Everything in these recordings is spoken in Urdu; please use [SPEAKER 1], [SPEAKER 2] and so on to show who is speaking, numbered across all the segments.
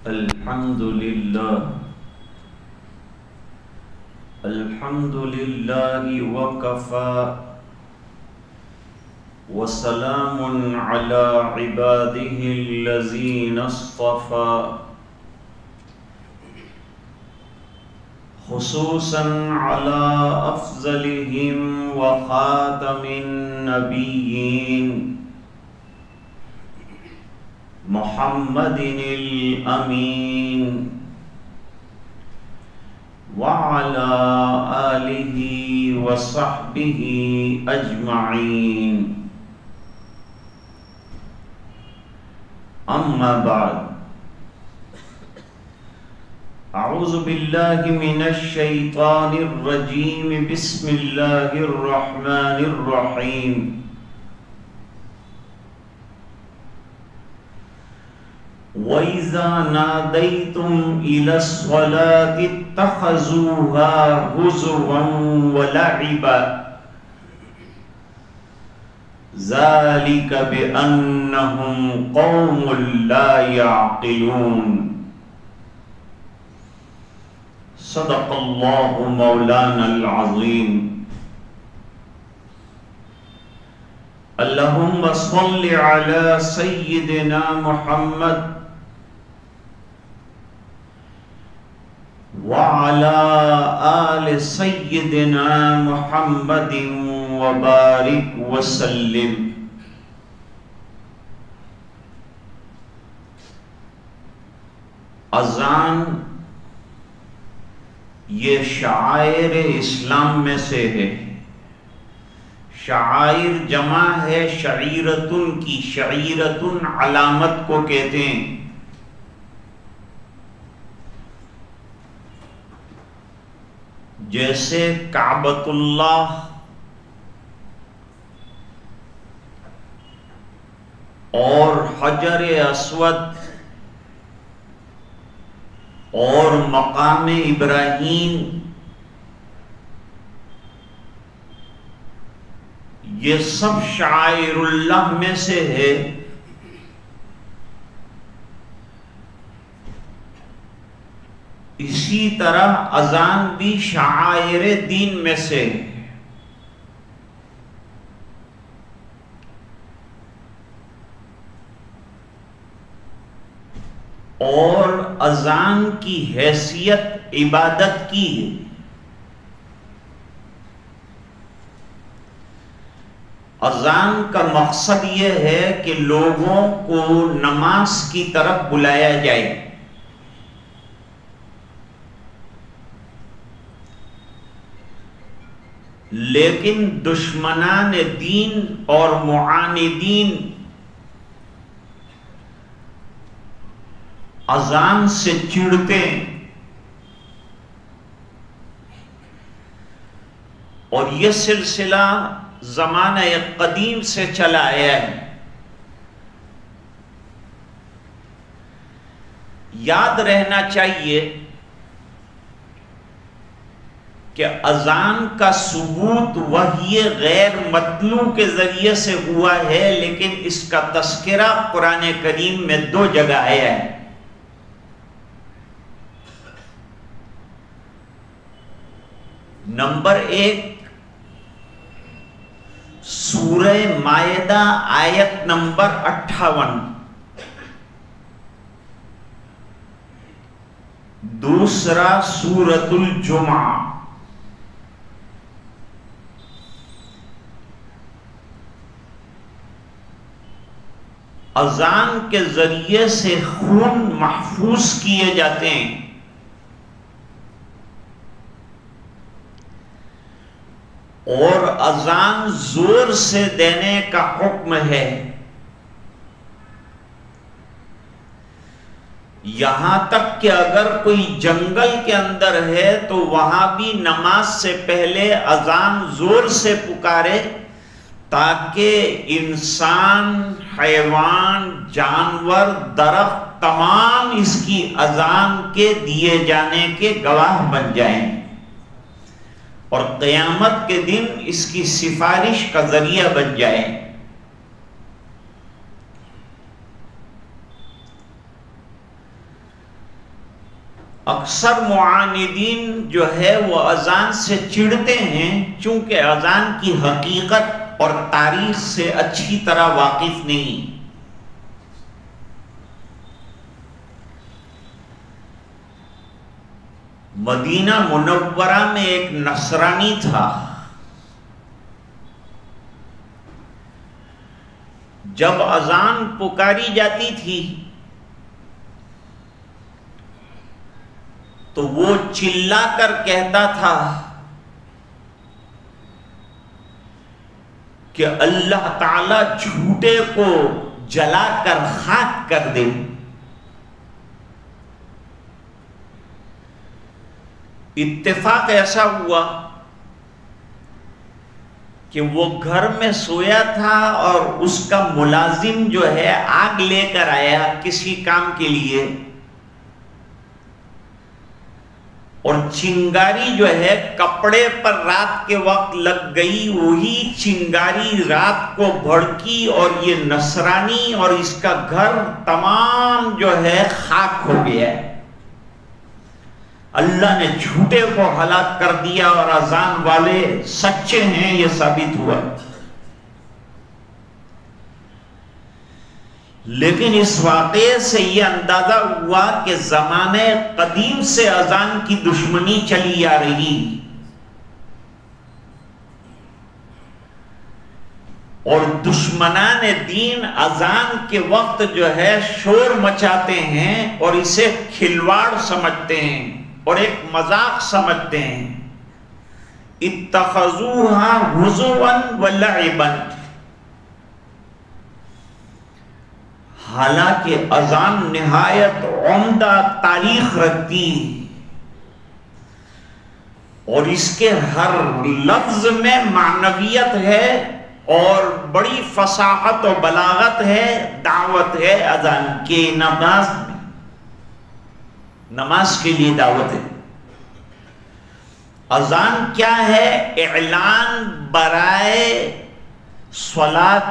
[SPEAKER 1] الحمد لله وكفى وسلام على عباده الذين اصطفى خصوصا على أفضلهم وخاتم النبيين محمد الأمين وعلى آله وصحبه أجمعين أما بعد أعوذ بالله من الشيطان الرجيم بسم الله الرحمن الرحيم وَإِذَا نَادَيْتُمْ إِلَى الصَّلَاةِ اتَّخَذُوهَا هُزُوًا وَلَعِبًا ذَلِكَ بِأَنَّهُمْ قَوْمٌ لَا يَعْقِلُونَ صدق اللہ مولانا العظیم. اللہم صل علی سیدنا محمد وعلى آل سيدنا محمد وبارك وسلم. اذان یہ شعائر اسلام میں سے ہے. شعائر جمع ہے شعیرتن کی. شعیرتن علامت کو کہتے ہیں. جیسے کعبۃ اللہ اور حجر اسود اور مقام ابراہیم یہ سب شعائر اللہ میں سے ہے. اسی طرح اذان بھی شعائر دین میں سے ہے. اور اذان کی حیثیت عبادت کی ہے. اذان کا مقصد یہ ہے کہ لوگوں کو نماز کی طرف بلایا جائے. لیکن دشمنان دین اور معاندین اذان سے چڑھتے ہیں اور یہ سلسلہ زمانہ قدیم سے چلا آیا ہے. یاد رہنا چاہیے کہ اذان کا ثبوت وحی غیر متلو کے ذریعے سے ہوا ہے، لیکن اس کا تذکرہ قرآن کریم میں 2 جگہ آیا ہے. نمبر 1 سورہ مائدہ آیت نمبر 58. دوسرا سورۃ الجمعہ. اذان کے ذریعے سے خون محفوظ کیے جاتے ہیں. اور اذان زور سے دینے کا حکم ہے. یہاں تک کہ اگر کوئی جنگل کے اندر ہے تو وہاں بھی نماز سے پہلے اذان زور سے پکارے تاکہ انسان، حیوان، جانور، درخت تمام اس کی اذان کے دیے جانے کے گواہ بن جائیں اور قیامت کے دن اس کی سفارش کا ذریعہ بن جائیں. اکثر معاندین جو ہے وہ اذان سے چڑھتے ہیں چونکہ اذان کی حقیقت اور تاریخ سے اچھی طرح واقف نہیں۔ مدینہ منورہ میں ایک نصرانی تھا، جب اذان پکاری جاتی تھی تو وہ چلا کر کہتا تھا کہ اللہ تعالی جھوٹے کو جلا کر خاک کر دے۔ اتفاق ایسا ہوا کہ وہ گھر میں سویا تھا اور اس کا ملازم جو ہے آگ لے کر آیا کسی کام کے لیے، اور چنگاری جو ہے کپڑے پر رات کے وقت لگ گئی، وہی چنگاری رات کو بھڑکی اور یہ نصرانی اور اس کا گھر تمام جو ہے خاک ہو گیا۔ اللہ نے جھوٹے کو ہلاک کر دیا اور اذان والے سچے ہیں، یہ ثابت ہوا۔ لیکن اس واقعے سے یہ اندازہ ہوا کہ زمانے قدیم سے اذان کی دشمنی چلی آ رہی، اور دشمنان دین اذان کے وقت جو ہے شور مچاتے ہیں اور اسے کھلواڑ سمجھتے ہیں اور ایک مذاق سمجھتے ہیں۔ اتخذوها ہزوا ولعبا، حالانکہ اذان نہایت عمدہ تاریخ رکھتی اور اس کے ہر لفظ میں معنویت ہے اور بڑی فصاحت و بلاغت ہے، دعوت ہے اذان کے، نماز کے لیے دعوت ہے۔ اذان کیا ہے؟ اعلان برائے صلاۃ،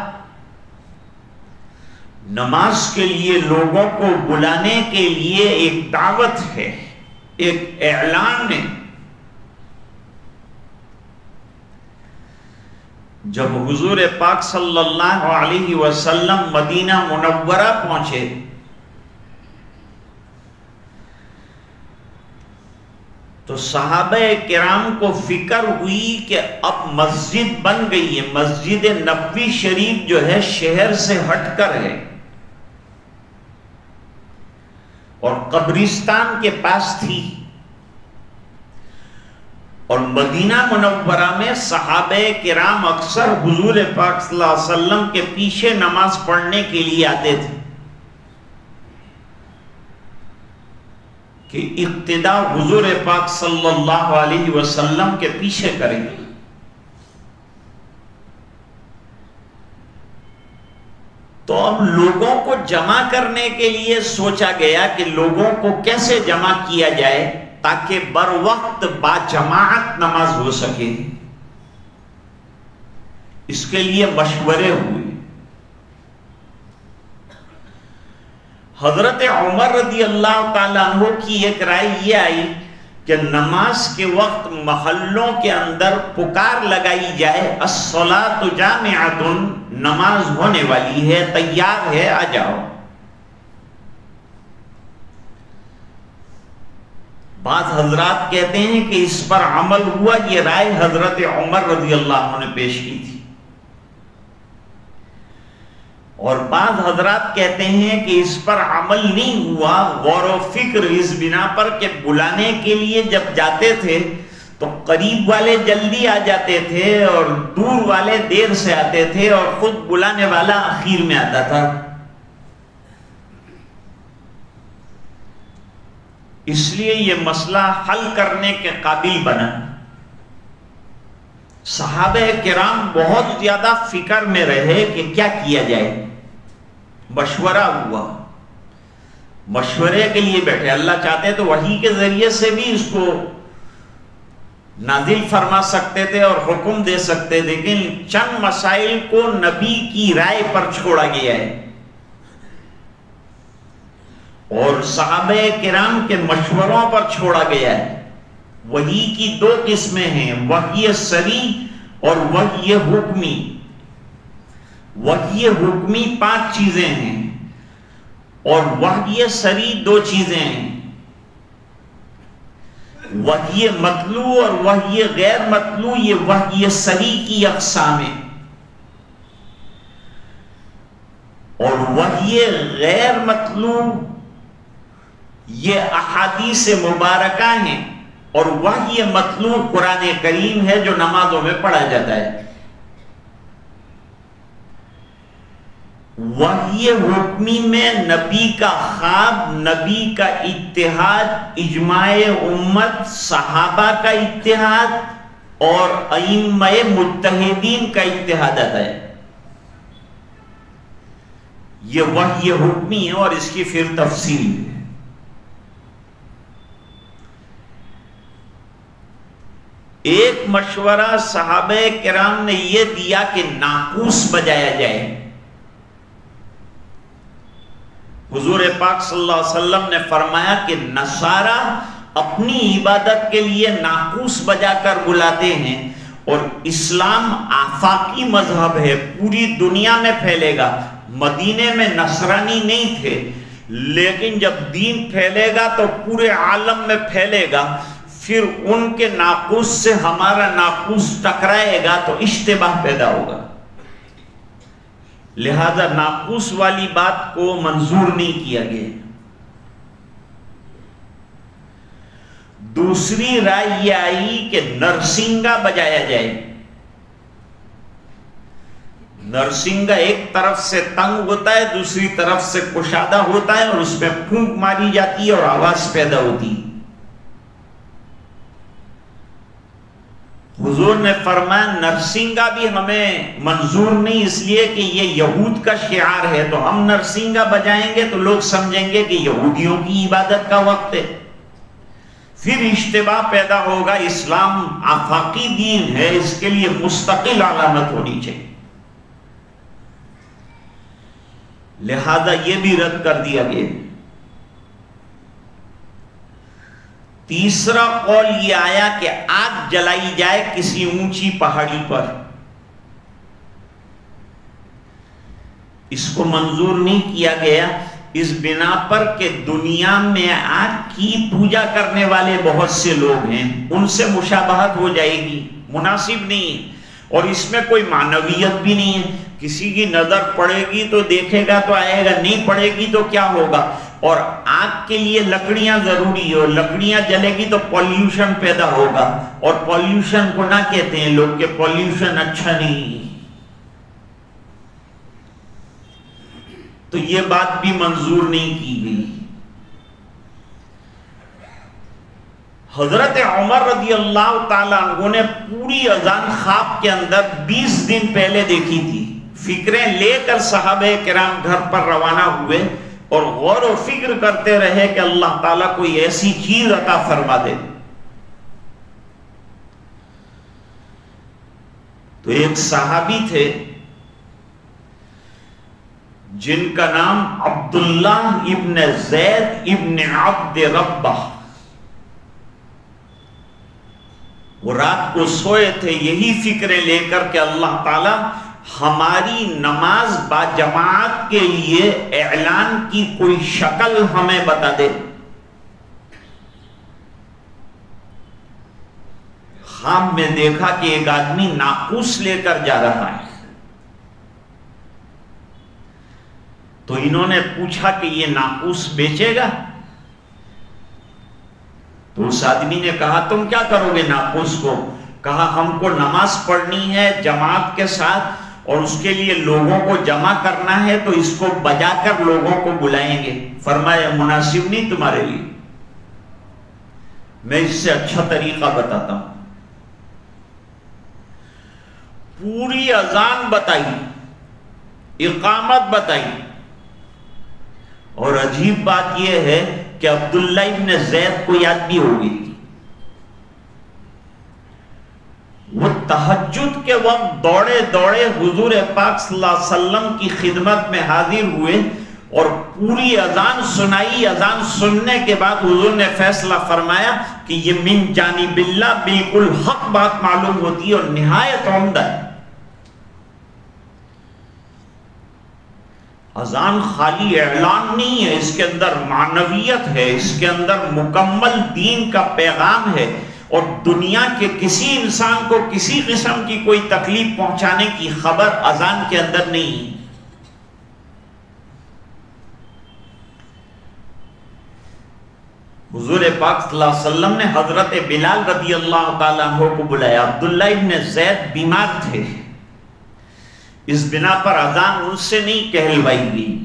[SPEAKER 1] نماز کے لیے لوگوں کو بلانے کے لیے ایک دعوت ہے، ایک اعلان ہے۔ جب حضور پاک صلی اللہ علیہ وسلم مدینہ منورہ پہنچے تو صحابہ کرام کو فکر ہوئی کہ اب مسجد بن گئی ہے، مسجد نبوی شریف جو ہے شہر سے ہٹ کر ہے اور قبرستان کے پاس تھی، اور مدینہ منورہ میں صحابہ کرام اکثر حضور پاک صلی اللہ علیہ وسلم کے پیچھے نماز پڑھنے کے لیے آتے تھے کہ اقتدا حضور پاک صلی اللہ علیہ وسلم کے پیچھے کریں گے۔ تو اب لوگوں کو جمع کرنے کے لیے سوچا گیا کہ لوگوں کو کیسے جمع کیا جائے تاکہ بر وقت با جماعت نماز ہو سکے۔ اس کے لیے مشورے ہوئے۔ حضرت عمر رضی اللہ تعالیٰ عنہ کی ایک رائے یہ آئی کہ نماز کے وقت محلوں کے اندر پکار لگائی جائے، الصلاۃ جامعۃ، نماز ہونے والی ہے، تیار ہے، آ جاؤ۔ بعض حضرات کہتے ہیں کہ اس پر عمل ہوا، یہ رائے حضرت عمر رضی اللہ عنہ نے پیش کی تھی، اور بعض حضرات کہتے ہیں کہ اس پر عمل نہیں ہوا، غور و فکر اس بنا پر کہ بلانے کے لیے جب جاتے تھے تو قریب والے جلدی آ جاتے تھے اور دور والے دیر سے آتے تھے اور خود بلانے والا اخیر میں آتا تھا، اس لیے یہ مسئلہ حل کرنے کے قابل بنا۔ صحابہ کرام بہت زیادہ فکر میں رہے کہ کیا کیا جائے۔ مشورہ ہوا، مشورے کے لیے بیٹھے، اللہ چاہتے تو وحی کے ذریعے سے بھی اس کو نازل فرما سکتے تھے اور حکم دے سکتے، لیکن چند مسائل کو نبی کی رائے پر چھوڑا گیا ہے۔ اور صحابہ کرام کے مشوروں پر چھوڑا گیا ہے۔ وحی کی دو قسمیں ہیں، وحی سری اور وحی حکمی۔ وحی حکمی 5 چیزیں ہیں اور وحی سری 2 چیزیں ہیں۔ وحی مطلوع اور وحی غیر مطلوع، یہ وحی سری کی اقسام ہیں، اور وحی غیر مطلوع یہ احادیث مبارکہ ہیں، اور وحی مطلوع قرآن کریم ہے جو نمازوں میں پڑھا جاتا ہے۔ وحی حکمی میں نبی کا خواب، نبی کا اتحاد، اجماع امت، صحابہ کا اتحاد اور ائمہ مجتہدین کا اتحاد آتا ہے۔ یہ وحی حکمی ہے اور اس کی پھر تفصیل ہے۔ ایک مشورہ صحابہ کرام نے یہ دیا کہ ناقوس بجایا جائے۔ حضور پاک صلی اللہ علیہ وسلم نے فرمایا کہ نصارہ اپنی عبادت کے لیے ناقوس بجا کر بلاتے ہیں، اور اسلام آفاقی مذہب ہے، پوری دنیا میں پھیلے گا۔ مدینے میں نصرانی نہیں تھے، لیکن جب دین پھیلے گا تو پورے عالم میں پھیلے گا، پھر ان کے ناقوس سے ہمارا ناقوس ٹکرائے گا تو اشتباہ پیدا ہوگا۔ لہذا ناقوس والی بات کو منظور نہیں کیا گیا۔ دوسری رائے یہ آئی کہ نرسنگا بجایا جائے۔ نرسنگا ایک طرف سے تنگ ہوتا ہے، دوسری طرف سے کشادہ ہوتا ہے، اور اس میں پھونک ماری جاتی ہے اور آواز پیدا ہوتی ہے۔ حضور نے فرمایا نرسنگا بھی ہمیں منظور نہیں، اس لیے کہ یہ یہود کا شعار ہے، تو ہم نرسنگا بجائیں گے تو لوگ سمجھیں گے کہ یہودیوں کی عبادت کا وقت ہے، پھر اشتباہ پیدا ہوگا۔ اسلام آفاقی دین ہے، اس کے لیے مستقل علامت ہونی چاہیے، لہذا یہ بھی رد کر دیا گیا۔ تیسرا قول یہ آیا کہ آگ جلائی جائے کسی اونچی پہاڑی پر، اس کو منظور نہیں کیا گیا، اس بنا پر کہ دنیا میں آگ کی پوجا کرنے والے بہت سے لوگ ہیں، ان سے مشابہت ہو جائے گی، مناسب نہیں، اور اس میں کوئی معنویت بھی نہیں ہے۔ کسی کی نظر پڑے گی تو دیکھے گا تو آئے گا، نہیں پڑے گی تو کیا ہوگا؟ اور آگ کے لیے لکڑیاں ضروری ہے، اور لکڑیاں جلے گی تو پولیوشن پیدا ہوگا، اور پولیوشن کو نہ کہتے ہیں لوگ کہ پولیوشن اچھا نہیں، تو یہ بات بھی منظور نہیں کی گئی۔ حضرت عمر رضی اللہ تعالیٰ عنہ نے پوری اذان خواب کے اندر 20 دن پہلے دیکھی تھی، فکریں لے کر صحابہ کرام گھر پر روانہ ہوئے اور غور و فکر کرتے رہے کہ اللہ تعالیٰ کوئی ایسی چیز عطا فرما دے۔ تو ایک صحابی تھے جن کا نام عبداللہ ابن زید ابن عبد ربہ، وہ رات کو سوئے تھے یہی فکریں لے کر کہ اللہ تعالیٰ ہماری نماز با جماعت کے لیے اعلان کی کوئی شکل ہمیں بتا دے۔ خواب میں دیکھا کہ ایک آدمی ناقوس لے کر جا رہا ہے، تو انہوں نے پوچھا کہ یہ ناقوس بیچے گا؟ تو اس آدمی نے کہا تم کیا کرو گے ناقوس کو؟ کہا ہم کو نماز پڑھنی ہے جماعت کے ساتھ، اور اس کے لیے لوگوں کو جمع کرنا ہے، تو اس کو بجا کر لوگوں کو بلائیں گے۔ فرمایا مناسب نہیں تمہارے لیے، میں اس سے اچھا طریقہ بتاتا ہوں۔ پوری اذان بتائی، اقامت بتائی، اور عجیب بات یہ ہے کہ عبداللہ ابن زید کو یاد بھی ہو گئی تھی۔ وہ تہجد کے وقت دوڑے دوڑے حضور پاک صلی اللہ علیہ وسلم کی خدمت میں حاضر ہوئے، اور پوری اذان سنائی. اذان سننے کے بعد حضور نے فیصلہ فرمایا کہ یہ من جانب اللہ بالکل حق بات معلوم ہوتی ہے اور نہایت عمدہ ہے. اذان خالی اعلان نہیں ہے، اس کے اندر معنویت ہے، اس کے اندر مکمل دین کا پیغام ہے، اور دنیا کے کسی انسان کو کسی قسم کی کوئی تکلیف پہنچانے کی خبر اذان کے اندر نہیں ہے. حضور پاک صلی اللہ علیہ وسلم نے حضرت بلال رضی اللہ تعالیٰ عنہ کو بلایا. عبداللہ ابن زید بیمار تھے، اس بنا پر اذان ان سے نہیں کہلوائی گئی.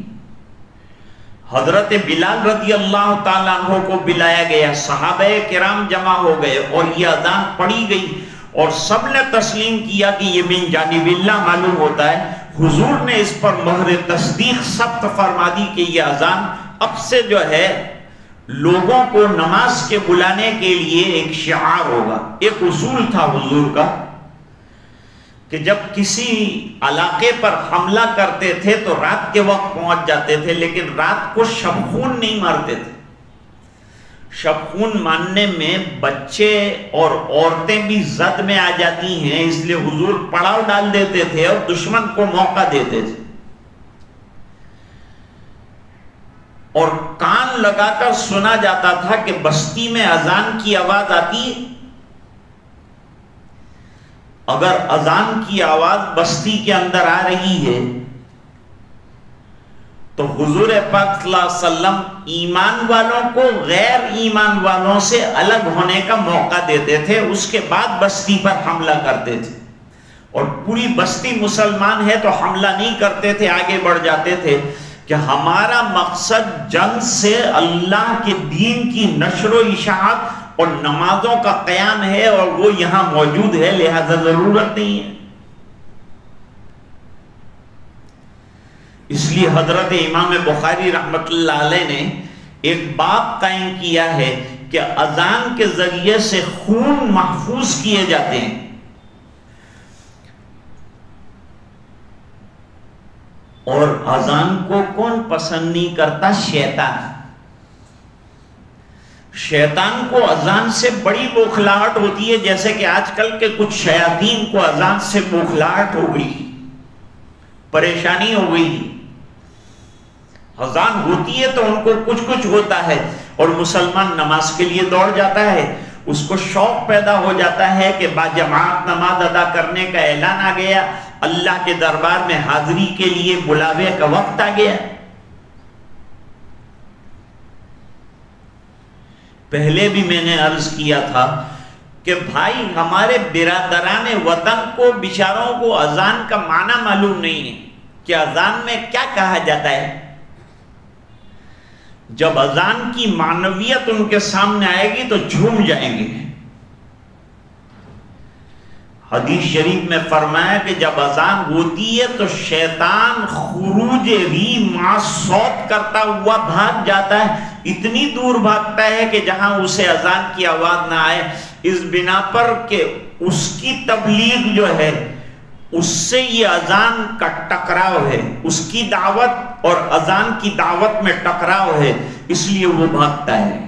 [SPEAKER 1] حضرت بلال رضی اللہ تعالیٰ عنہ کو بلایا گیا، صحابہ کرام جمع ہو گئے اور یہ اذان پڑھی گئی اور سب نے تسلیم کیا کہ یہ من جانب اللہ معلوم ہوتا ہے. حضور نے اس پر مہر تصدیق ثبت فرما دی کہ یہ اذان اب سے جو ہے لوگوں کو نماز کے بلانے کے لیے ایک شعار ہوگا. ایک اصول تھا حضور کا کہ جب کسی علاقے پر حملہ کرتے تھے تو رات کے وقت پہنچ جاتے تھے، لیکن رات کو شب خون نہیں مارتے تھے. شب خون مارنے میں بچے اور عورتیں بھی زد میں آ جاتی ہیں، اس لیے حضور پڑاؤ ڈال دیتے تھے اور دشمن کو موقع دیتے تھے. اور کان لگا کر سنا جاتا تھا کہ بستی میں اذان کی آواز آتی ہے. اگر اذان کی آواز بستی کے اندر آ رہی ہے تو حضور پاک صلی اللہ علیہ وسلم ایمان والوں کو غیر ایمان والوں سے الگ ہونے کا موقع دیتے تھے، اس کے بعد بستی پر حملہ کرتے تھے. اور پوری بستی مسلمان ہے تو حملہ نہیں کرتے تھے، آگے بڑھ جاتے تھے کہ ہمارا مقصد جنگ سے اللہ کے دین کی نشر و اشاعت اور نمازوں کا قیام ہے، اور وہ یہاں موجود ہے، لہذا ضرورت نہیں ہے. اس لیے حضرت امام بخاری رحمت اللہ علیہ نے ایک باب قائم کیا ہے کہ اذان کے ذریعے سے خون محفوظ کیے جاتے ہیں. اور اذان کو کون پسند نہیں کرتا؟ شیطان. شیطان کو اذان سے بڑی بوکھلاہٹ ہوتی ہے، جیسے کہ آج کل کے کچھ شیاطین کو اذان سے بوکھلاہٹ ہو گئی، پریشانی ہو گئی. اذان ہوتی ہے تو ان کو کچھ ہوتا ہے اور مسلمان نماز کے لیے دوڑ جاتا ہے. اس کو شوق پیدا ہو جاتا ہے کہ باجماعت نماز ادا کرنے کا اعلان آ گیا، اللہ کے دربار میں حاضری کے لیے بلاوے کا وقت آ گیا. پہلے بھی میں نے عرض کیا تھا کہ بھائی ہمارے برادران وطن کو بیچاروں کو اذان کا معنی معلوم نہیں ہے کہ اذان میں کیا کہا جاتا ہے. جب اذان کی معنویت ان کے سامنے آئے گی تو جھوم جائیں گے. حدیث شریف میں فرمایا کہ جب اذان ہوتی ہے تو شیطان خروج ری ما صوت کرتا ہوا بھاگ جاتا ہے، اتنی دور بھاگتا ہے کہ جہاں اسے اذان کی آواز نہ آئے، اس بنا پر کہ اس کی تبلیغ جو ہے اس سے یہ اذان کا ٹکراؤ ہے، اس کی دعوت اور اذان کی دعوت میں ٹکراؤ ہے، اس لیے وہ بھاگتا ہے.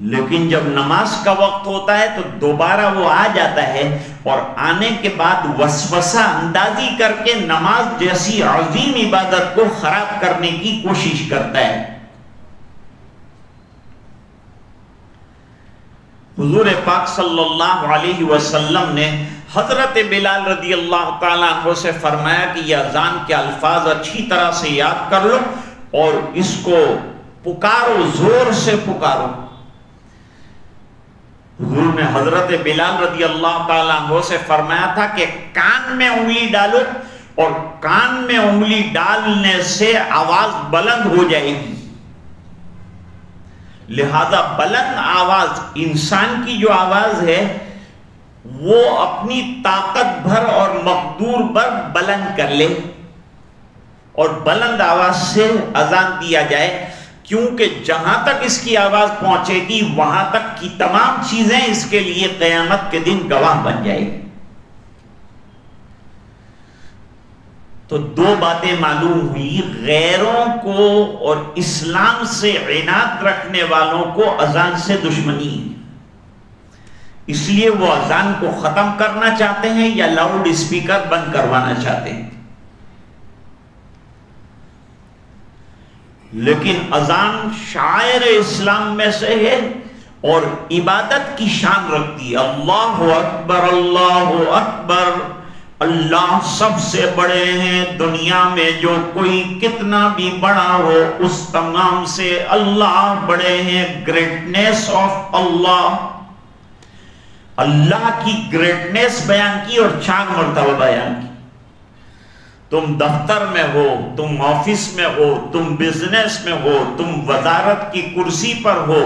[SPEAKER 1] لیکن جب نماز کا وقت ہوتا ہے تو دوبارہ وہ آ جاتا ہے اور آنے کے بعد وسوسہ اندازی کر کے نماز جیسی عظیم عبادت کو خراب کرنے کی کوشش کرتا ہے. حضور پاک صلی اللہ علیہ وسلم نے حضرت بلال رضی اللہ تعالیٰ عنہ سے فرمایا کہ یہ اذان کے الفاظ اچھی طرح سے یاد کر لو اور اس کو پکارو، زور سے پکارو. حضور نے حضرت بلال رضی اللہ تعالیٰ عنہ سے فرمایا تھا کہ کان میں انگلی ڈالو، اور کان میں انگلی ڈالنے سے آواز بلند ہو جائے گی. لہذا بلند آواز، انسان کی جو آواز ہے وہ اپنی طاقت بھر اور مقدور بھر بلند کر لے اور بلند آواز سے اذان دیا جائے، کیونکہ جہاں تک اس کی آواز پہنچے گی وہاں تک کی تمام چیزیں اس کے لیے قیامت کے دن گواہ بن جائے گی. تو دو باتیں معلوم ہوئی، غیروں کو اور اسلام سے عناد رکھنے والوں کو اذان سے دشمنی ہے، اس لیے وہ اذان کو ختم کرنا چاہتے ہیں یا لاؤڈ اسپیکر بند کروانا چاہتے ہیں۔ لیکن اذان شاعر اسلام میں سے ہے اور عبادت کی شان رکھتی ہے۔ اللہ اکبر اللہ اکبر، اللہ سب سے بڑے ہیں، دنیا میں جو کوئی کتنا بھی بڑا ہو اس تمام سے اللہ بڑے ہیں۔ گریٹنیس آف اللہ، اللہ کی گریٹنیس بیان کی اور 4 مرتبہ بیان کی۔ تم دفتر میں ہو، تم آفس میں ہو، تم بزنس میں ہو، تم وزارت کی کرسی پر ہو،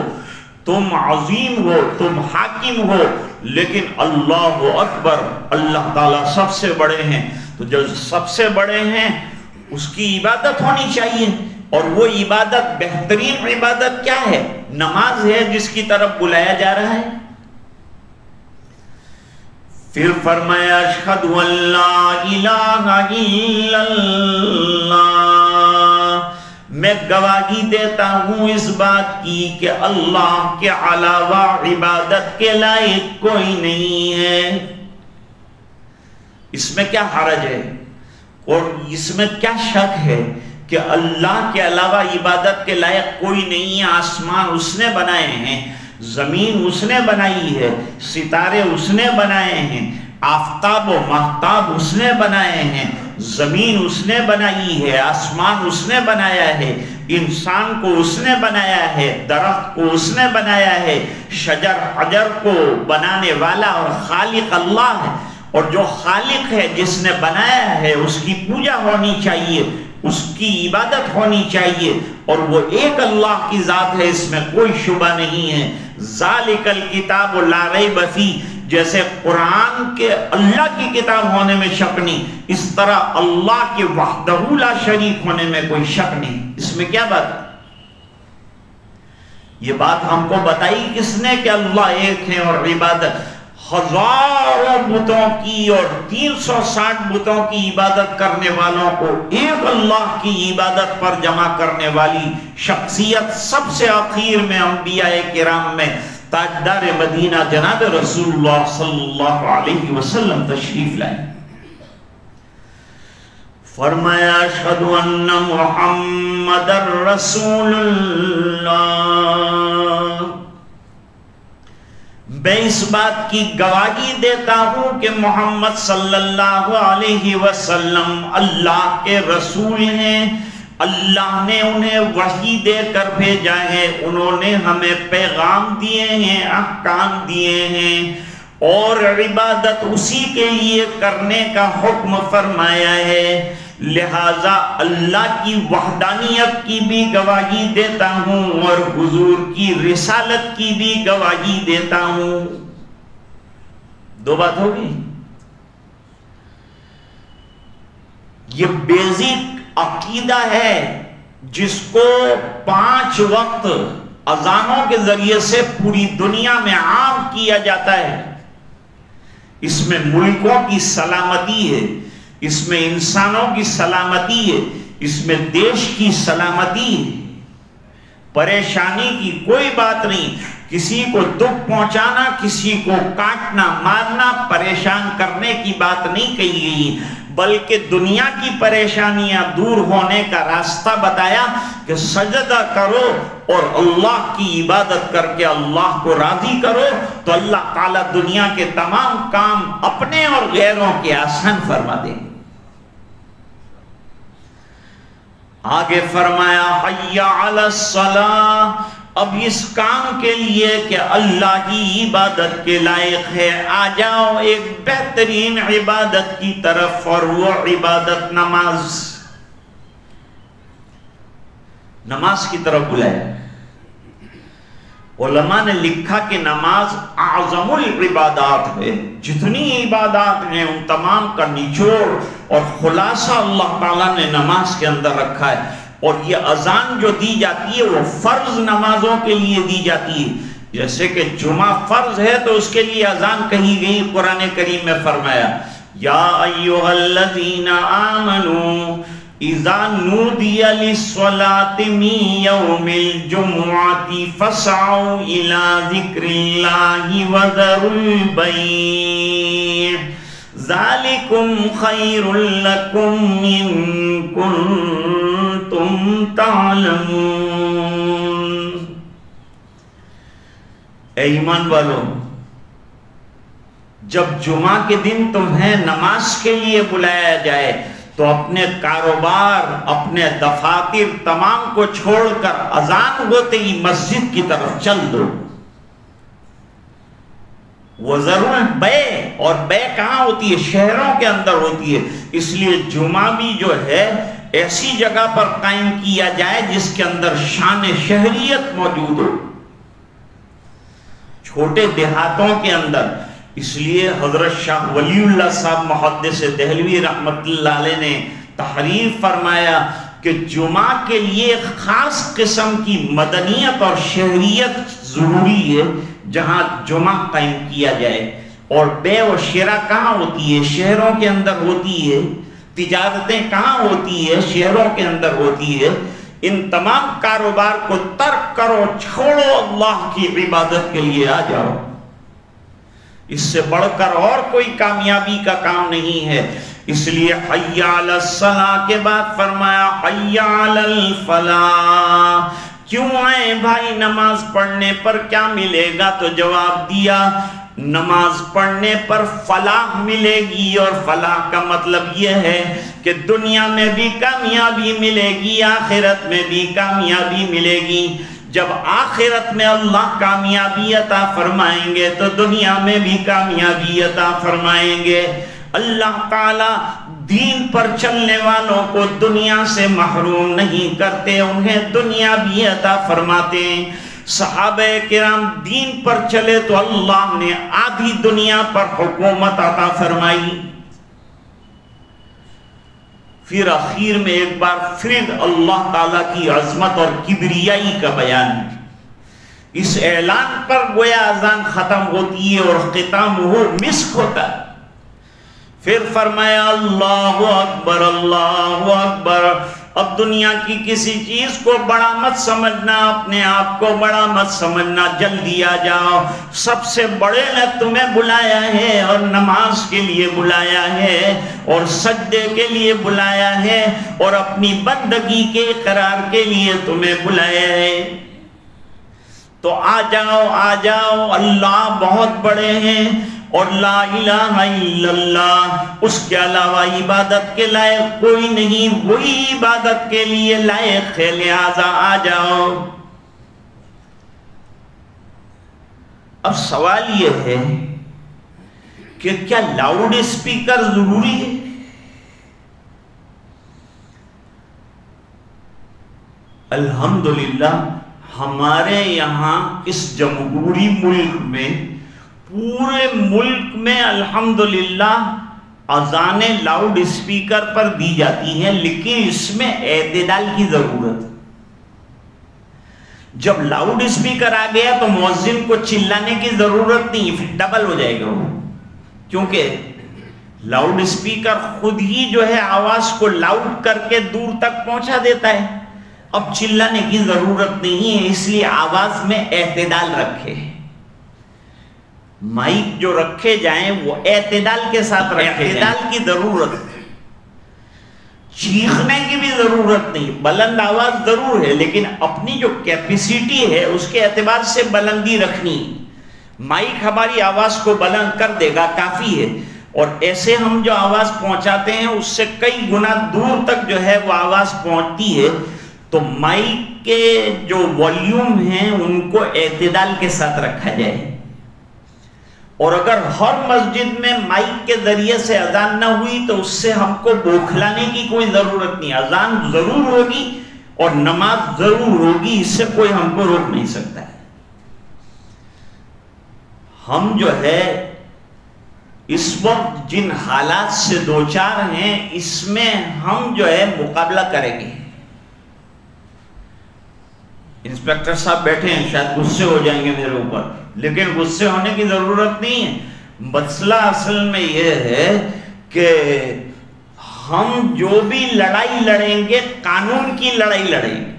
[SPEAKER 1] تم عظیم ہو، تم حاکم ہو، لیکن اللہ اکبر، اللہ تعالیٰ سب سے بڑے ہیں۔ تو جو سب سے بڑے ہیں اس کی عبادت ہونی چاہیے، اور وہ عبادت، بہترین عبادت کیا ہے؟ نماز ہے جس کی طرف بلایا جا رہا ہے۔ پھر فرمایا اشہد ان لا الہ الا اللہ، میں گواہی دیتا ہوں اس بات کی کہ اللہ کے علاوہ عبادت کے لائق کوئی نہیں ہے۔ اس میں کیا حرج ہے اور اس میں کیا شک ہے کہ اللہ کے علاوہ عبادت کے لائق کوئی نہیں ہے؟ آسمان اس نے بنائے ہیں، زمین اس نے بنائی ہے، ستارے اس نے بنائے ہیں، آفتاب و مہتاب اس نے بنائے ہیں، زمین اس نے بنائی ہے، آسمان اس نے بنایا ہے، انسان کو اس نے بنایا ہے، درخت کو اس نے بنایا ہے، شجر حجر کو بنانے والا اور خالق اللہ ہے۔ اور جو خالق ہے، جس نے بنایا ہے، اس کی پوجا ہونی چاہیے، اس کی عبادت ہونی چاہیے، اور وہ ایک اللہ کی ذات ہے، اس میں کوئی شبہ نہیں ہے۔ ذالک الکتاب لا ریب فیہ، جیسے قرآن کے اللہ کی کتاب ہونے میں شک نہیں، اس طرح اللہ کے وحدہ لا شریک ہونے میں کوئی شک نہیں۔ اس میں کیا بات ہے؟ یہ بات ہم کو بتائی کس نے کہ اللہ ایک ہے، اور عبادت ہزاروں بتوں کی اور 360 بتوں کی عبادت کرنے والوں کو ایک اللہ کی عبادت پر جمع کرنے والی شخصیت سب سے آخر میں انبیاء کرام میں تاجدار مدینہ جناب رسول اللہ صلی اللہ علیہ وسلم تشریف لائے۔ فرمایا اشہد ان محمد رسول اللہ، میں اس بات کی گواہی دیتا ہوں کہ محمد صلی اللہ علیہ وسلم اللہ کے رسول ہیں، اللہ نے انہیں وحی دے کر بھیجا ہے، انہوں نے ہمیں پیغام دیے ہیں، احکام دیے ہیں، اور عبادت اسی کے لیے کرنے کا حکم فرمایا ہے۔ لہذا اللہ کی وحدانیت کی بھی گواہی دیتا ہوں اور حضور کی رسالت کی بھی گواہی دیتا ہوں۔ 2 بات ہوگی۔ یہ بیزک عقیدہ ہے جس کو 5 وقت اذانوں کے ذریعے سے پوری دنیا میں عام کیا جاتا ہے۔ اس میں ملکوں کی سلامتی ہے، اس میں انسانوں کی سلامتی ہے، اس میں دیش کی سلامتی ہے، پریشانی کی کوئی بات نہیں۔ کسی کو دکھ پہنچانا، کسی کو کاٹنا مارنا، پریشان کرنے کی بات نہیں کہی گئی، بلکہ دنیا کی پریشانیاں دور ہونے کا راستہ بتایا کہ سجدہ کرو اور اللہ کی عبادت کر کے اللہ کو راضی کرو، تو اللہ تعالیٰ دنیا کے تمام کام اپنے اور غیروں کے آسان فرما دیں۔ آگے فرمایا حی علی الصلاۃ، اب اس کام کے لیے کہ اللہ کی عبادت کے لائق ہے آ جاؤ ایک بہترین عبادت کی طرف، اور وہ عبادت نماز کی طرف بلایا۔ علماء نے لکھا کہ نماز اعظم العبادات ہے، جتنی عبادات ہیں ان تمام کا نچوڑ اور خلاصہ اللہ تعالیٰ نے نماز کے اندر رکھا ہے۔ اور یہ اذان جو دی جاتی ہے وہ فرض نمازوں کے لیے دی جاتی ہے، جیسے کہ جمعہ فرض ہے تو اس کے لیے اذان کہی گئی، قرآن کریم میں فرمایا یا ایھا الذین آمنوا اذا نودی للصلاۃ من یوم الجمعۃ فاسعوا الی ذکر اللہ وذروا البیع ذالکم خیر لکم ان کنتم تعلمون۔ اے ایمان والو، جب جمعہ کے دن تمہیں نماز کے لیے بلایا جائے تو اپنے کاروبار، اپنے دفاتر تمام کو چھوڑ کر اذان ہوتے ہی مسجد کی طرف چل دو۔ وَذَرُوا الْبَيْعَ، اور بے کہاں ہوتی ہے؟ شہروں کے اندر ہوتی ہے، اس لیے جمعہ بھی جو ہے ایسی جگہ پر قائم کیا جائے جس کے اندر شان شہریت موجود ہو، چھوٹے دیہاتوں کے اندر۔ اس لیے حضرت شاہ ولی اللہ صاحب محدث دہلوی رحمت اللہ علیہ نے تحریر فرمایا کہ جمعہ کے لیے خاص قسم کی مدنیت اور شہریت ضروری ہے جہاں جمعہ قائم کیا جائے۔ اور بے و شراء کہاں ہوتی ہے؟ شہروں کے اندر ہوتی ہے۔ تجارتیں کہاں ہوتی ہے؟ شہروں کے اندر ہوتی ہے۔ ان تمام کاروبار کو ترک کرو، چھوڑو، اللہ کی عبادت کے لیے آ جاؤ۔ اس سے بڑھ کر اور کوئی کامیابی کا کام نہیں ہے۔ اس لیے حی علی الصلاۃ کے بعد فرمایا حی علی الفلاح۔ کیوں آئے بھائی نماز پڑھنے پر کیا ملے گا؟ تو جواب دیا نماز پڑھنے پر فلاح ملے گی، اور فلاح کا مطلب یہ ہے کہ دنیا میں بھی کامیابی ملے گی، آخرت میں بھی کامیابی ملے گی۔ جب آخرت میں اللہ کامیابی عطا فرمائیں گے تو دنیا میں بھی کامیابی عطا فرمائیں گے۔ اللہ تعالی دین پر چلنے والوں کو دنیا سے محروم نہیں کرتے، انہیں دنیا بھی عطا فرماتے ہیں۔ صحابہ کرام دین پر چلے تو اللہ نے آدھی دنیا پر حکومت عطا فرمائی۔ پھر اخیر میں ایک بار پھر اللہ تعالیٰ کی عظمت اور کبریائی کا بیان ہے۔ اس اعلان پر گویا اذان ختم ہوتی ہے اور ختام ہو مسک ہوتا ہے۔ پھر فرمایا اللہ اکبر، اللہ اکبر۔ اب دنیا کی کسی چیز کو بڑا مت سمجھنا، اپنے آپ کو بڑا مت سمجھنا، جلدی آ جاؤ۔ سب سے بڑے نے تمہیں بلایا ہے اور نماز کے لیے بلایا ہے اور سجدے کے لیے بلایا ہے اور اپنی بندگی کے اقرار کے لیے تمہیں بلایا ہے۔ تو آ جاؤ، آ جاؤ، اللہ بہت بڑے ہیں اور لا الہ الا اللہ، اس کے علاوہ عبادت کے لائق کوئی نہیں، وہی عبادت کے لیے لائق ہے، لہذا آ جاؤ۔ اب سوال یہ ہے کہ کیا لاؤڈ اسپیکر ضروری ہے؟ الحمدللہ ہمارے یہاں اس جمہوری ملک میں، پورے ملک میں الحمدللہ اذانیں لاؤڈ اسپیکر پر دی جاتی ہیں، لیکن اس میں اعتدال کی ضرورت ہے۔ جب لاؤڈ اسپیکر آ گیا تو مؤذن کو چلانے کی ضرورت نہیں، پھر ڈبل ہو جائے گا وہ، کیونکہ لاؤڈ اسپیکر خود ہی جو ہے آواز کو لاؤڈ کر کے دور تک پہنچا دیتا ہے۔ اب چلانے کی ضرورت نہیں ہے، اس لیے آواز میں اعتدال رکھے، مائک جو رکھے جائیں وہ اعتدال کے ساتھ رکھے جائیں۔ اعتدال کی ضرورت ہے، چیخنے کی بھی ضرورت نہیں، بلند آواز ضرور ہے لیکن اپنی جو کیپیسٹی ہے اس کے اعتبار سے بلندی رکھنی۔ مائک ہماری آواز کو بلند کر دے گا، کافی ہے، اور ایسے ہم جو آواز پہنچاتے ہیں اس سے کئی گنا دور تک جو ہے وہ آواز پہنچتی ہے۔ تو مائک کے جو والیوم ہیں ان کو اعتدال کے ساتھ رکھا جائے، اور اگر ہر مسجد میں مائک کے ذریعے سے اذان نہ ہوئی تو اس سے ہم کو بوکھلانے کی کوئی ضرورت نہیں، اذان ضرور ہوگی اور نماز ضرور ہوگی، اس سے کوئی ہم کو روک نہیں سکتا ہے۔ ہم جو ہے اس وقت جن حالات سے دوچار ہیں اس میں ہم جو ہے مقابلہ کریں گے۔ انسپیکٹر صاحب بیٹھے ہیں، شاید غصے ہو جائیں گے میرے اوپر، لیکن غصے ہونے کی ضرورت نہیں ہے۔ مسئلہ اصل میں یہ ہے کہ ہم جو بھی لڑائی لڑیں گے قانون کی لڑائی لڑیں گے.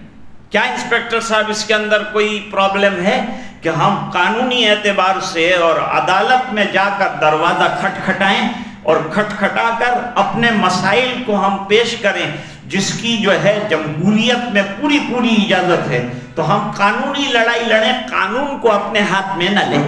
[SPEAKER 1] کیا انسپیکٹر صاحب اس کے اندر کوئی پرابلم ہے کہ ہم قانونی اعتبار سے اور عدالت میں جا کر دروازہ کھٹکھٹائیں اور کھٹکھٹا کر اپنے مسائل کو ہم پیش کریں، جس کی جو ہے جمہوریت میں پوری پوری اجازت ہے؟ تو ہم قانونی لڑائی لڑیں، قانون کو اپنے ہاتھ میں نہ لیں.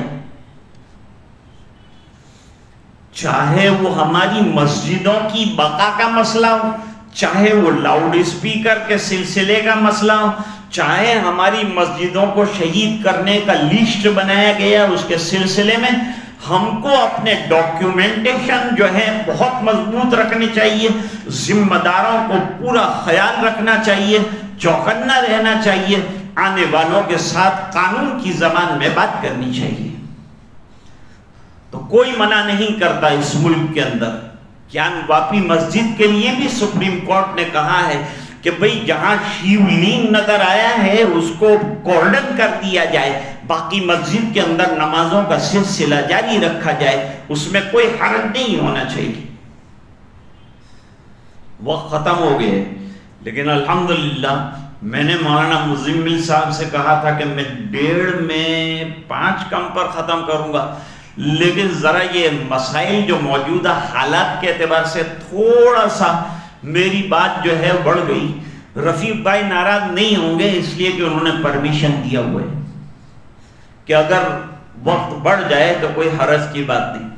[SPEAKER 1] چاہے وہ ہماری مسجدوں کی بقا کا مسئلہ ہو، چاہے وہ لاؤڈ اسپیکر کے سلسلے کا مسئلہ ہو، چاہے ہماری مسجدوں کو شہید کرنے کا لسٹ بنایا گیا اس کے سلسلے میں، ہم کو اپنے ڈاکیومنٹیشن جو ہے بہت مضبوط رکھنی چاہیے، ذمہ داروں کو پورا خیال رکھنا چاہیے، چوکنا رہنا چاہیے، آنے والوں کے ساتھ قانون کی زبان میں بات کرنی چاہیے. تو کوئی منع نہیں کرتا اس ملک کے اندر. گیان واپی مسجد کے لیے بھی سپریم کورٹ نے کہا ہے کہ بھئی جہاں شیو لنگ نظر آیا ہے اس کو کورڈن کر دیا جائے، باقی مسجد کے اندر نمازوں کا سلسلہ جاری رکھا جائے، اس میں کوئی حرج نہیں ہونا چاہیے. وقت ختم ہو گئے، لیکن الحمدللہ میں نے مولانا مزمل صاحب سے کہا تھا کہ میں 1.5 میں 5 کم پر ختم کروں گا، لیکن ذرا یہ مسائل جو موجودہ حالات کے اعتبار سے تھوڑا سا میری بات جو ہے بڑھ گئی. رفیق بھائی ناراض نہیں ہوں گے، اس لیے کہ انہوں نے پرمیشن دیا ہوا ہے کہ اگر وقت بڑھ جائے تو کوئی حرج کی بات نہیں.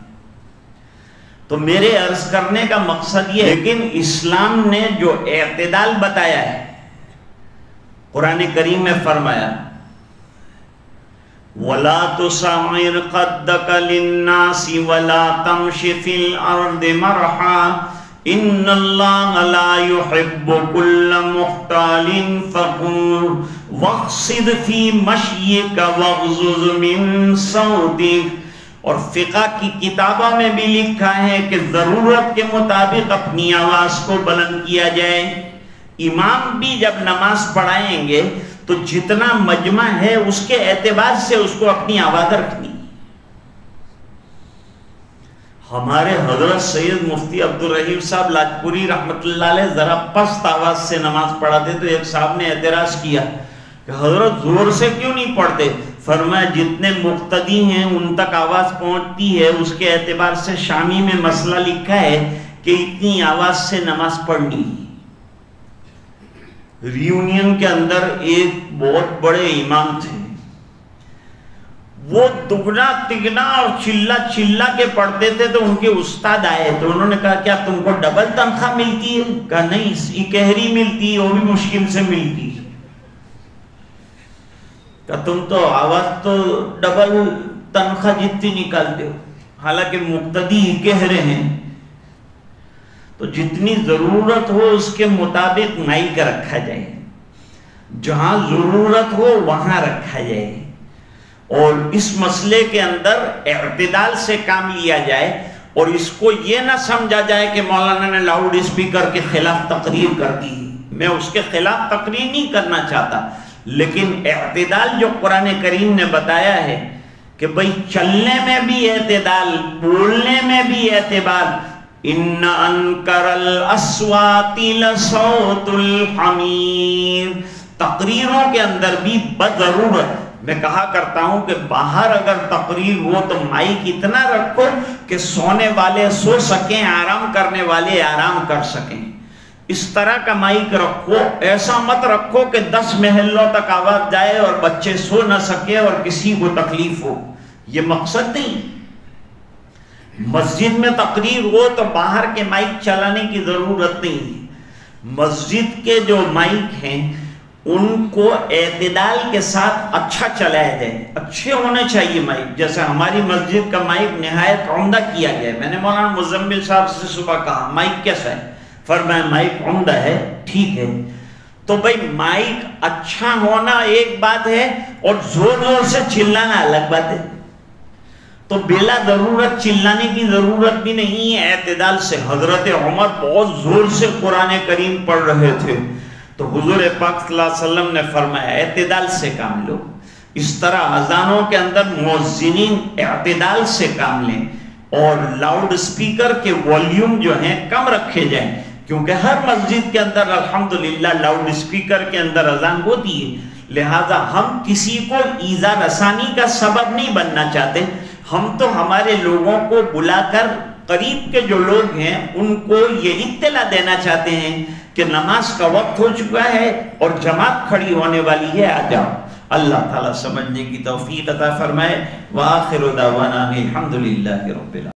[SPEAKER 1] تو میرے عرض کرنے کا مقصد یہ ہے، لیکن اسلام نے جو اعتدال بتایا ہے، قرآن کریم میں فرمایا وَلَا تُصَعِّرْ خَدَّكَ لِلنَّاسِ وَلَا تَمْشِ فِي الْأَرْضِ مَرْحًا إِنَّ اللَّهَ لَا يُحِبُّ كُلَّ مُخْتَالٍ فَخُورٍ وَاقْصِدْ فِي مَشْيِكَ وَاغْضُضْ مِنْ صَوْتِكَ. اور فقہ کی کتابوں میں بھی لکھا ہے کہ ضرورت کے مطابق اپنی آواز کو بلند کیا جائے. امام بھی جب نماز پڑھائیں گے تو جتنا مجمع ہے اس کے اعتبار سے اس کو اپنی آواز رکھنی. ہمارے حضرت سید مفتی عبدالرحیم صاحب لاجپوری رحمت اللہ علیہ ذرا پست آواز سے نماز پڑھاتے تو ایک صاحب نے اعتراض کیا کہ حضرت زور سے کیوں نہیں پڑھتے؟ فرمایا جتنے مقتدی ہیں ان تک آواز پہنچتی ہے، اس کے اعتبار سے شامی میں مسئلہ لکھا ہے کہ اتنی آواز سے نماز پڑھنی. ریونین کے اندر ایک بہت بڑے امام تھے، وہ دگنا تگنا اور چلا چلا کے پڑھتے تھے. تو ان کے استاد آئے تو انہوں نے کہا کیا تم کو ڈبل تنخواہ ملتی ہے؟ کہا نہیں، اکہری ملتی ہے، وہ بھی مشکل سے ملتی ہے. کہ تم تو آواز تو ڈبل تنخواہ جتنی نکالتے ہو، حالانکہ مقتدی کہہ رہے ہیں. تو جتنی ضرورت ہو اس کے مطابق مائک رکھا جائے، جہاں ضرورت ہو وہاں رکھا جائے، اور اس مسئلے کے اندر اعتدال سے کام لیا جائے. اور اس کو یہ نہ سمجھا جائے کہ مولانا نے لاؤڈ اسپیکر کے خلاف تقریر کر دی. میں اس کے خلاف تقریر نہیں کرنا چاہتا، لیکن اعتدال جو قرآن کریم نے بتایا ہے کہ بھئی چلنے میں بھی اعتدال، بولنے میں بھی اعتدال. ان انکر الاصوات لصوت الحمیر. تقریروں کے اندر بھی بضرورت میں کہا کرتا ہوں کہ باہر اگر تقریر ہو تو مائک اتنا رکھو کہ سونے والے سو سکیں، آرام کرنے والے آرام کر سکیں. اس طرح کا مائک رکھو، ایسا مت رکھو کہ 10 محلوں تک آواز جائے اور بچے سو نہ سکے اور کسی کو تکلیف ہو. یہ مقصد نہیں. مسجد میں تقریر ہو تو باہر کے مائک چلانے کی ضرورت نہیں. مسجد کے جو مائک ہیں ان کو اعتدال کے ساتھ اچھا چلایا جائے، اچھے ہونے چاہیے مائک. جیسے ہماری مسجد کا مائک نہایت عمدہ کیا گیا ہے. میں نے مولانا مزمل صاحب سے صبح کہا مائک کیسا ہے؟ فرمایا مائک عمدہ ہے. ٹھیک ہے، تو بھئی مائک اچھا ہونا ایک بات ہے اور زور زور سے چلانا الگ بات ہے. تو بلا ضرورت چلانے کی ضرورت بھی نہیں ہے، اعتدال سے. حضرت عمر بہت زور سے قرآن کریم پڑھ رہے تھے تو حضور پاک صلی اللہ علیہ وسلم نے فرمایا اعتدال سے کام لو. اس طرح اذانوں کے اندر مؤذنین اعتدال سے کام لیں. اور لاؤڈ سپیکر کے والیوم جو ہیں کم رکھے جائیں، کیونکہ ہر مسجد کے اندر الحمدللہ لاؤڈ سپیکر کے اندر اذان ہوتی ہے، لہذا ہم کسی کو ایذا رسانی کا سبب نہیں بننا چاہتے، ہم تو ہمارے لوگوں کو بلا کر قریب کے جو لوگ ہیں ان کو یہ اطلاع دینا چاہتے ہیں کہ نماز کا وقت ہو چکا ہے اور جماعت کھڑی ہونے والی ہے، آ جاؤ۔ اللہ تعالیٰ سمجھنے کی توفیق عطا فرمائے۔ وآخر دعوانا الحمدللہ رب العالمین۔